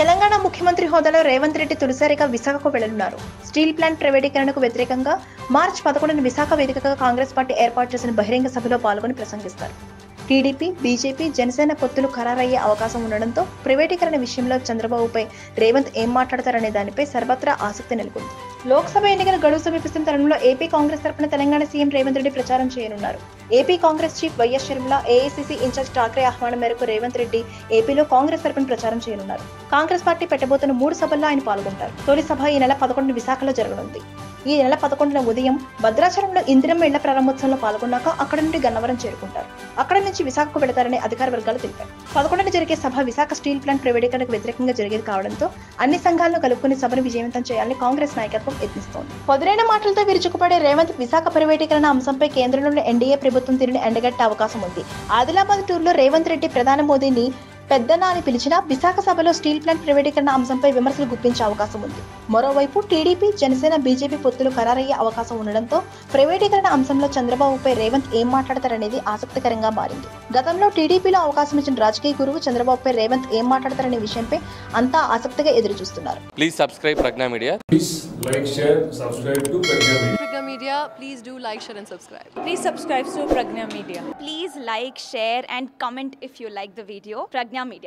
తెలంగాణ ముఖ్యమంత్రి హోదాలో రేవంత్ రెడ్డి తొలిసారిగా విశాఖకు వెళ్లనున్నారు. స్టీల్ ప్లాంట్ ప్రైవేటీకరణకు వ్యతిరేకంగా మార్చి 11న విశాఖ వేదికగా కాంగ్రెస్ పార్టీ ఏర్పాటు చేసిన బహిరంగ సభలో పాల్గొని ప్రసంగిస్తారు. టీడీపీ, బీజేపీ, జనసేన పొత్తులు ఖరారయ్యే అవకాశం ఉండడంతో ప్రైవేటీకరణ విషయంలో చంద్రబాబుపై రేవంత్ ఏం మాట్లాడతారనే దానిపై సర్వత్రా ఆసక్తి నెలకొంది. లోక్సభ ఎన్నికల గడువు సమీపిస్తున్న తరుణంలో ఏపీ కాంగ్రెస్ తరపున తెలంగాణ సీఎం రేవంత్ రెడ్డి ప్రచారం చేయనున్నారు. AP Congress chief YS Sharmila, AICC incharge Thakre ఆహ్వానం మేరకు రేవంత్ రెడ్డి ఏపీలో కాంగ్రెస్ తరపున ప్రచారం చేయనున్నారు. కాంగ్రెస్ పార్టీ పెట్టబోతున్న 3 సభల్లో ఆయన పాల్గొంటారు. తొలి సభ ఈ నెల 11 విశాఖలో జరగనుంది. ఈ నెల 11న ఉదయం భద్రాచలంలో ఇందిరమ్మ ఇళ్ల ప్రారంభోత్సవంలో పాల్గొన్నాక అక్కడ నుండి గన్నవరం చేరుకుంటారు. అక్కడ నుంచి విశాఖకు వెళతారని అధికార వర్గాలు తెలిపారు. 11న జరిగే సభ విశాఖ స్టీల్ ప్లాంట్ ప్రైవేటీకరణకు వ్యతిరేకంగా జరిగేది కావడంతో అన్ని సంఘాలను కలుపుకుని సభను విజయవంతం చేయాలని కాంగ్రెస్ నాయకత్వం యత్నిస్తోంది. పొదురైన మాటలతో విరుచుకుపడే రేవంత్ విశాఖ ప్రైవేటీకరణ అంశంపై కేంద్రంలోని ఎన్డీఏ ప్రభుత్వం తీరుని ఎండగట్టే అవకాశం ఉంది. ఆదిలాబాద్ టూర్లో రేవంత్ రెడ్డి ప్రధాని మోదీని పెద్దన్న అని పిలిచిన విశాఖ సభలో స్టీల్ ప్లాంట్ ప్రైవేటీకరణ అంశంపై విమర్శలు గుప్పించే అవకాశం ఉంది. మరోవైపు టీడీపీ, జనసేన, బీజేపీ పొత్తులు ఖరారయ్యే అవకాశం ఉండడంతో ప్రైవేటీకరణ అంశంలో చంద్రబాబుపై రేవంత్ ఏం మాట్లాడతారనేది ఆసక్తికరంగా మారింది. గతంలో టీడీపీలో అవకాశం ఇచ్చిన రాజకీయ గురువు చంద్రబాబుపై రేవంత్ ఏం మాట్లాడతారనే విషయంపై అంతా ఆసక్తిగా ఎదురు చూస్తున్నారు. Please subscribe Pragna Media. Please like, share, subscribe to Pragna Media. Pragna Media, please do like, share and subscribe. Please subscribe to Pragna Media. Please like, share and comment if you like the video. Pragna Media.